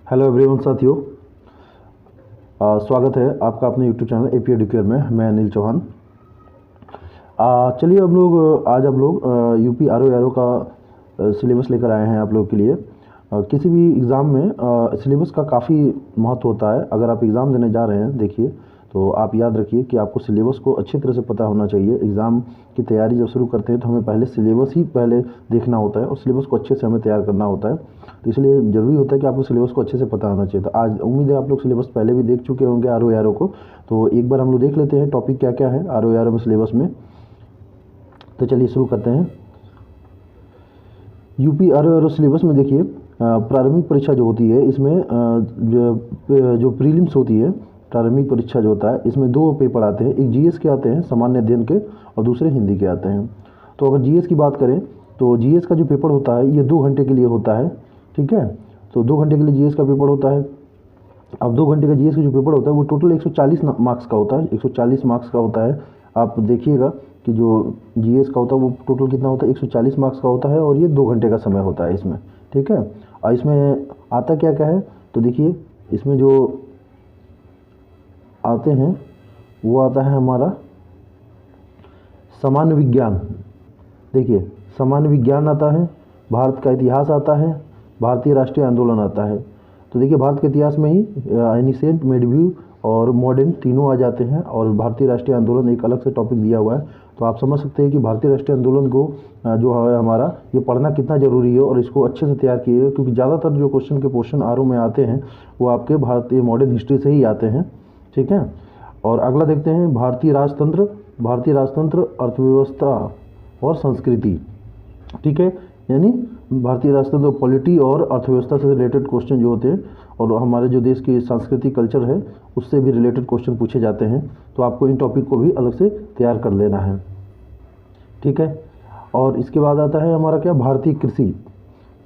Hello everyone साथियों, स्वागत है आपका अपने यूट्यूब चैनल एपी एडुकेयर में। मैं अनिल चौहान। चलिए हम लोग आज हम लोग यूपी आर ओ एरो का सिलेबस लेकर आए हैं आप लोगों के लिए। किसी भी एग्ज़ाम में सिलेबस का काफ़ी महत्व होता है। अगर आप एग्ज़ाम देने जा रहे हैं, देखिए, तो आप याद रखिए कि आपको सिलेबस को अच्छी तरह से पता होना चाहिए। एग्ज़ाम की तैयारी जब शुरू करते हैं तो हमें पहले सिलेबस ही पहले देखना होता है और सिलेबस को अच्छे से हमें तैयार करना होता है। तो इसलिए ज़रूरी होता है कि आपको सिलेबस को अच्छे से पता होना चाहिए। तो आज उम्मीद है आप लोग सिलेबस पहले भी देख चुके होंगे आर ओ एरो को। तो एक बार हम लोग देख लेते हैं टॉपिक क्या क्या है आर ओ एरो में सिलेबस में। तो चलिए शुरू करते हैं। UP R O ARO syllabus में देखिए, प्रारंभिक परीक्षा जो होती है इसमें जो प्रीलिम्स होती है, प्रारंभिक परीक्षा जो होता है इसमें दो पेपर आते हैं। एक जीएस के आते हैं, सामान्य अध्ययन के, और दूसरे हिंदी के आते हैं। तो अगर जीएस की बात करें तो जीएस का जो पेपर होता है ये 2 घंटे के लिए होता है। ठीक है, तो 2 घंटे के लिए जीएस का पेपर होता है। अब 2 घंटे का जीएस का जो पेपर होता है वो टोटल 140 मार्क्स का होता है। 140 मार्क्स का होता है। आप देखिएगा कि जो जीएस का होता है वो टोटल कितना होता है, 140 मार्क्स का होता है, और ये 2 घंटे का समय होता है इसमें। ठीक है, और इसमें आता क्या क्या है, तो देखिए इसमें जो आते हैं वो आता है हमारा सामान्य विज्ञान। देखिए, सामान्य विज्ञान आता है, भारत का इतिहास आता है, भारतीय राष्ट्रीय आंदोलन आता है। तो देखिए भारत के इतिहास में ही एनिसेंट, मेडिव्यू और मॉडर्न तीनों आ जाते हैं, और भारतीय राष्ट्रीय आंदोलन एक अलग से टॉपिक दिया हुआ है। तो आप समझ सकते हैं कि भारतीय राष्ट्रीय आंदोलन को जो है हमारा ये पढ़ना कितना ज़रूरी है, और इसको अच्छे से तैयार किए, क्योंकि ज़्यादातर जो क्वेश्चन आर ओ में आते हैं वो आपके भारतीय मॉडर्न हिस्ट्री से ही आते हैं। ठीक है, और अगला देखते हैं भारतीय राजतंत्र, अर्थव्यवस्था और संस्कृति। ठीक है, यानी भारतीय राजतंत्र, पॉलिटी और अर्थव्यवस्था से रिलेटेड क्वेश्चन जो होते हैं, और हमारे जो देश की सांस्कृतिक कल्चर है उससे भी रिलेटेड क्वेश्चन पूछे जाते हैं। तो आपको इन टॉपिक को भी अलग से तैयार कर लेना है। ठीक है, और इसके बाद आता है हमारा क्या, भारतीय कृषि,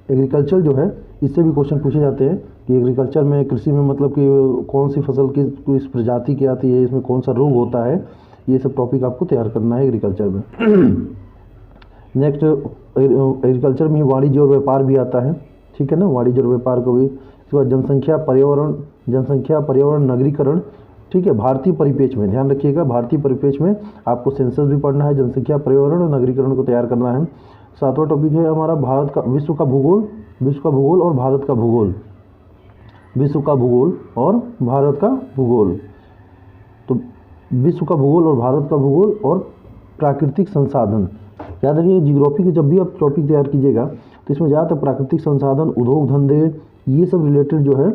एग्रीकल्चर जो है, इससे भी क्वेश्चन पूछे जाते हैं कि एग्रीकल्चर में, कृषि में मतलब कि कौन सी फसल किस प्रजाति की आती है, इसमें कौन सा रोग होता है, ये सब टॉपिक आपको तैयार करना है एग्रीकल्चर में। नेक्स्ट, एग्रीकल्चर में वाणिज्य और व्यापार भी आता है। ठीक है ना, वाणिज्य और व्यापार को भी। इसके बाद जनसंख्या, पर्यावरण, नगरीकरण। ठीक है, भारतीय परिपेक्ष में ध्यान रखिएगा, भारतीय परिपेक्ष में आपको सेंसस भी पढ़ना है, जनसंख्या, पर्यावरण और नगरीकरण को तैयार करना है। 7वां टॉपिक है हमारा भारत का, विश्व का भूगोल और भारत का भूगोल, विश्व का भूगोल और भारत का भूगोल। तो विश्व का भूगोल और भारत का भूगोल और प्राकृतिक संसाधन। याद रखिए, जियोग्राफी के जब भी आप टॉपिक तैयार कीजिएगा तो इसमें ज़्यादातर प्राकृतिक संसाधन, उद्योग धंधे, ये सब रिलेटेड जो है,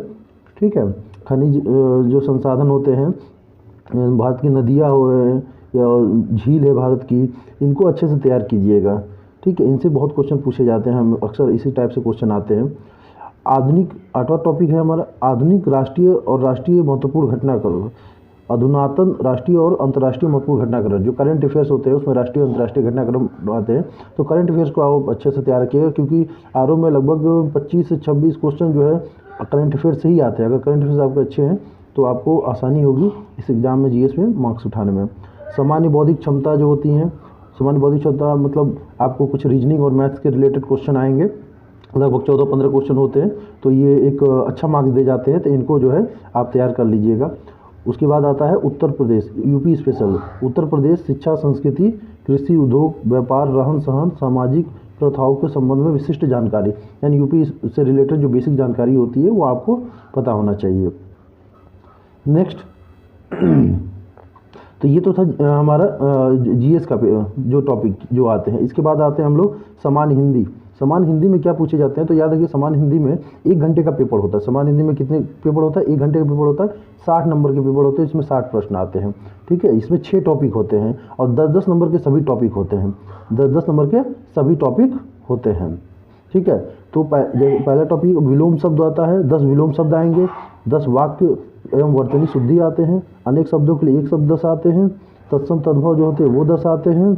ठीक है, खनिज जो संसाधन होते हैं, भारत की नदियाँ हो या झील है भारत की, इनको अच्छे से तैयार कीजिएगा। ठीक है, इनसे बहुत क्वेश्चन पूछे जाते हैं, हम अक्सर इसी टाइप से क्वेश्चन आते हैं। आधुनिक, 8वां टॉपिक है हमारा आधुनिक राष्ट्रीय महत्वपूर्ण घटनाक्रम, अधुनातन राष्ट्रीय और अंतर्राष्ट्रीय महत्वपूर्ण घटनाक्रम। जो करंट अफेयर्स होते हैं उसमें राष्ट्रीय और अंतर्राष्ट्रीय घटनाक्रम आते हैं। तो करंट अफेयर्स को आप अच्छे से तैयार रखिएगा, क्योंकि आर ओ में लगभग 25 से 26 क्वेश्चन जो है करंट अफेयर्स से ही आते हैं। अगर करंट अफेयर्स आपके अच्छे हैं तो आपको आसानी होगी इस एग्ज़ाम में, जीएस में मार्क्स उठाने में। सामान्य बौद्धिक क्षमता जो होती हैं, सामान्य बौद्धिक क्षमता मतलब आपको कुछ रीजनिंग और मैथ्स के रिलेटेड क्वेश्चन आएंगे, लगभग 14-15 क्वेश्चन होते हैं। तो ये एक अच्छा मार्क्स दे जाते हैं, तो इनको जो है आप तैयार कर लीजिएगा। उसके बाद आता है उत्तर प्रदेश, यूपी स्पेशल, उत्तर प्रदेश शिक्षा, संस्कृति, कृषि, उद्योग, व्यापार, रहन सहन, सामाजिक प्रथाओं के संबंध में विशिष्ट जानकारी। यानी यूपी से रिलेटेड जो बेसिक जानकारी होती है वो आपको पता होना चाहिए। नेक्स्ट, तो ये तो था हमारा जीएस का जो टॉपिक जो आते हैं। इसके बाद आते हैं हम लोग सामान्य हिंदी। सामान्य हिंदी में क्या पूछे जाते हैं, तो याद रखिए सामान्य हिंदी में 1 घंटे का पेपर होता है। सामान्य हिंदी में कितने पेपर होता है, 1 घंटे का पेपर होता है, 60 नंबर के पेपर होते हैं, इसमें 60 प्रश्न आते हैं। ठीक है, इसमें 6 टॉपिक होते हैं और 10-10 नंबर के सभी टॉपिक होते हैं, 10-10 नंबर के सभी टॉपिक होते हैं। ठीक है, तो पहला टॉपिक विलोम शब्द आता है, 10 विलोम शब्द आएंगे, 10 वाक्य एवं वर्तनी शुद्धि आते हैं, अनेक शब्दों के लिए 1 शब्द 10 आते हैं, तत्सम तद्भव जो होते हैं वो 10 आते हैं,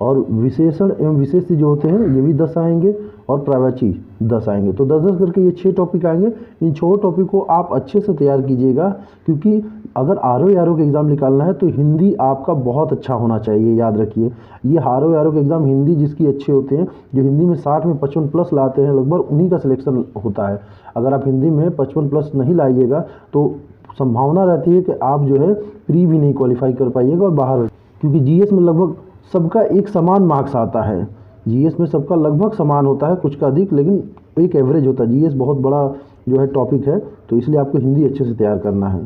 और विशेषण एवं विशेष्य जो होते हैं ये भी 10 आएंगे और पर्यायवाची 10 आएंगे। तो 10-10 करके ये 6 टॉपिक आएंगे। इन 6 टॉपिक को आप अच्छे से तैयार कीजिएगा, क्योंकि अगर आरओ के एग्ज़ाम निकालना है तो हिंदी आपका बहुत अच्छा होना चाहिए। याद रखिए, ये आरओ के एग्ज़ाम हिंदी जिसकी अच्छे होते हैं, जो हिंदी में 60 में 55 प्लस लाते हैं लगभग, उन्हीं का सिलेक्शन होता है। अगर आप हिंदी में 55 प्लस नहीं लाइएगा तो संभावना रहती है कि आप जो है प्री भी नहीं क्वालिफाई कर पाइएगा और बाहर, क्योंकि जीएस में लगभग सबका एक समान मार्क्स आता है। जीएस में सबका लगभग समान होता है, कुछ का अधिक, लेकिन एक एवरेज होता है। जीएस बहुत बड़ा जो है टॉपिक है, तो इसलिए आपको हिंदी अच्छे से तैयार करना है।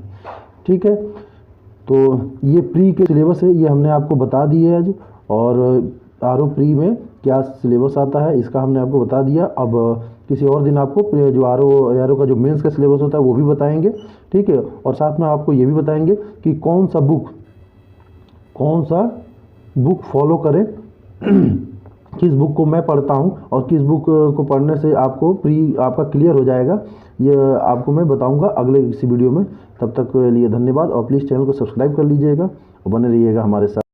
ठीक है, तो ये प्री के सिलेबस है, ये हमने आपको बता दिए आज। और आरओ प्री में क्या सिलेबस आता है इसका हमने आपको बता दिया। अब किसी और दिन आपको जो आरओ का जो मेंस का सिलेबस होता है वो भी बताएंगे। ठीक है, और साथ में आपको ये भी बताएंगे कि कौन सा बुक फॉलो करें किस बुक को मैं पढ़ता हूं और किस बुक को पढ़ने से आपको प्री आपका क्लियर हो जाएगा, ये आपको मैं बताऊंगा अगले किसी वीडियो में। तब तक के लिए धन्यवाद, और प्लीज़ चैनल को सब्सक्राइब कर लीजिएगा और बने रहिएगा हमारे साथ।